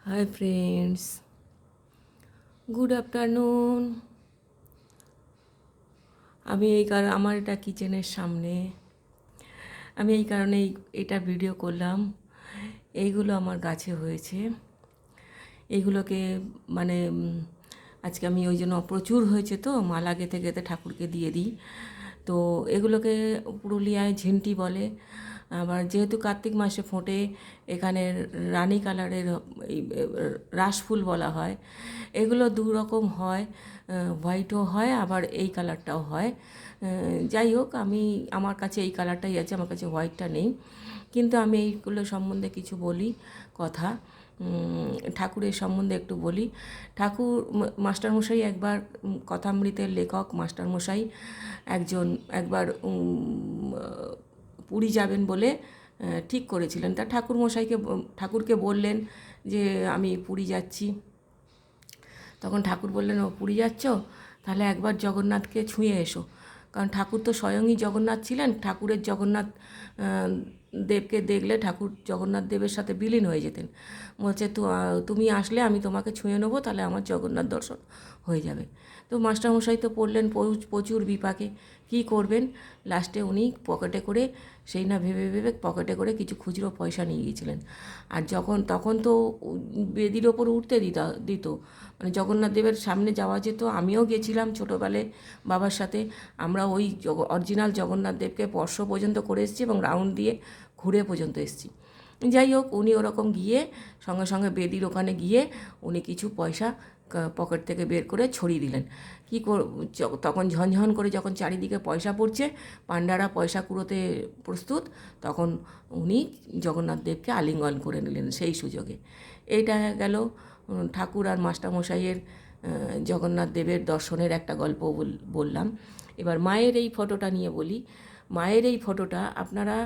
Hi friends, good afternoon. আমি এই কারণে আমার এটা কিচেনের সামনে, আমি এই কারণে এটা ভিডিও করলাম। এইগুলো আমার গাছে হয়েছে, এইগুলোকে মানে আজকে আমি ওই জন্য প্রচুর হয়েছে তো মালা গেঁথে গেঁথে ঠাকুরকে দিয়ে দিই। তো এগুলোকে পুরুলিয়ায় ঝিন্টি বলে। আবার যেহেতু কার্তিক মাসে ফোটে, এখানে রানী কালারের এই রাসফুল বলা হয়। এগুলো দু রকম হয়, হোয়াইটও হয় আবার এই কালারটাও হয়। যাই হোক, আমার কাছে এই কালারটাই আছে, আমার কাছে হোয়াইটটা নেই। কিন্তু আমি এইগুলো সম্বন্ধে কিছু বলি কথা। ঠাকুরের সম্বন্ধে একটু বলি। ঠাকুর মাস্টারমশাই একবার, কথামৃতের লেখক মাস্টারমশাই একবার পুরী যাবেন বলে ঠিক করেছিলেন। তা ঠাকুরকে বললেন যে আমি পুরী যাচ্ছি। তখন ঠাকুর বললেন, ও পুরী যাচ্ছ, তাহলে একবার জগন্নাথকে ছুঁয়ে এসো। কারণ ঠাকুর তো স্বয়ংই জগন্নাথ ছিলেন। ঠাকুরের জগন্নাথ দেবকে দেখলে ঠাকুর জগন্নাথ দেবের সাথে বিলীন হয়ে যেতেন। বলছে, তুমি আসলে আমি তোমাকে ছুঁয়ে নেবো, তাহলে আমার জগন্নাথ দর্শন হয়ে যাবে। তো মাস্টারমশাই তো পড়লেন প্রচুর বিপাকে, কী করবেন। লাস্টে উনি পকেটে করে, সেই না ভেবে ভেবে পকেটে করে কিছু খুচরো পয়সা নিয়ে গিয়েছিলেন। আর তখন তো বেদির ওপর উঠতে দিত, মানে জগন্নাথ দেবের সামনে যাওয়া যেত। আমিও গেছিলাম ছোটোবেলায় বাবার সাথে। আমরা ওই অরিজিনাল জগন্নাথ দেবকে স্পর্শ পর্যন্ত করে এসেছি এবং রাউন্ড দিয়ে ঘুরে পর্যন্ত এসেছি। যাই হোক, উনি ওরকম গিয়ে সঙ্গে সঙ্গে বেদির ওখানে গিয়ে উনি কিছু পয়সা পকেট থেকে বের করে ছড়িয়ে দিলেন। তখন ঝনঝন করে যখন চারিদিকে পয়সা পড়ছে, পাণ্ডারা পয়সা কুড়োতে প্রস্তুত, তখন উনি জগন্নাথ দেবকে আলিঙ্গন করে নিলেন সেই সুযোগে। এইটা গেল ঠাকুর আর মাস্টারমশাইয়ের জগন্নাথ দেবের দর্শনের একটা গল্প বললাম। এবার মায়ের এই ফটোটা নিয়ে বলি। মায়ের এই ফটোটা আপনারা,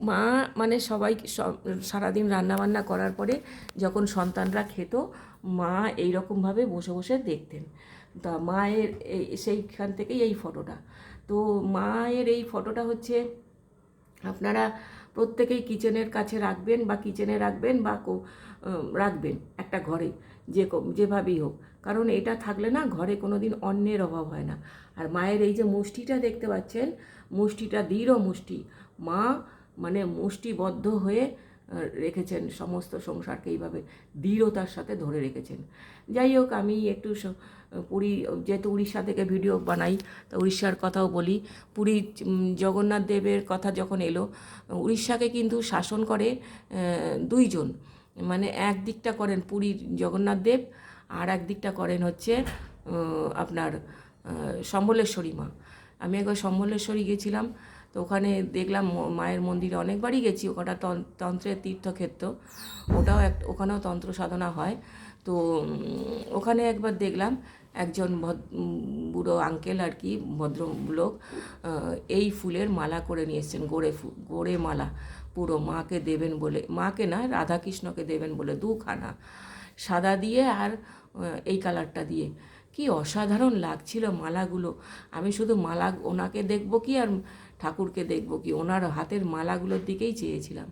মা মানে সবাই সারাদিন রান্নাবান্না করার পরে যখন সন্তানরা খেত, মা এইরকমভাবে বসে বসে দেখতেন। তা মায়ের সেইখান থেকেই এই ফটোটা। তো মায়ের এই ফটোটা হচ্ছে আপনারা প্রত্যেকেই কিচেনের কাছে রাখবেন, বা কিচেনে রাখবেন, বা রাখবেন একটা ঘরে, যেভাবেই হোক। কারণ এটা থাকলে না ঘরে কোনো দিন অন্নের অভাব হয় না। আর মায়ের এই যে মুষ্টিটা দেখতে পাচ্ছেন, মুষ্টিটা দৃঢ় মুষ্টি। মা মানে মুষ্টিবদ্ধ হয়ে রেখেছেন সমস্ত সংসারকে, এইভাবে দৃঢ়তার সাথে ধরে রেখেছেন। যাই হোক, আমি একটু পুরী, যেহেতু উড়িষ্যা থেকে ভিডিও বানাই, তো উড়িষ্যার কথাও বলি। পুরী জগন্নাথ দেবের কথা যখন এলো, উড়িষ্যাকে কিন্তু শাসন করে দুইজন। মানে এক দিকটা করেন পুরীর জগন্নাথ দেব, আর এক দিকটা করেন হচ্ছে আপনার সম্বলেশ্বরী মা। আমি একবার সম্বলেশ্বরী গেছিলাম, তো ওখানে দেখলাম মায়ের মন্দিরে অনেকবারই গেছি। ওখানটা তন্ত্রের তীর্থক্ষেত্র, ওখানেও তন্ত্র সাধনা হয়। তো ওখানে একবার দেখলাম একজন বুড়ো আঙ্কেল আর কি, ভদ্রলোক, এই ফুলের মালা করে নিয়ে এসছেন, গোড়ে মালা, পুরো মাকে দেবেন বলে, মাকে না রাধাকৃষ্ণকে দেবেন বলে, দুখানা সাদা দিয়ে আর এই কালারটা দিয়ে। কি অসাধারণ লাগছিল মালাগুলো। আমি শুধু ওনাকে দেখবো কি আর ঠাকুরকে দেখবো কি, ওনার হাতের মালাগুলোর দিকেই চেয়েছিলাম।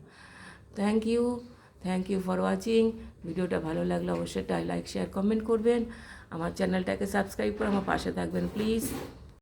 Thank you for watching. ভিডিওটা ভালো লাগলে অবশ্যই লাইক, শেয়ার, কমেন্ট করবেন। আমার চ্যানেলটাকে সাবস্ক্রাইব করে আমার পাশে থাকবেন প্লিজ।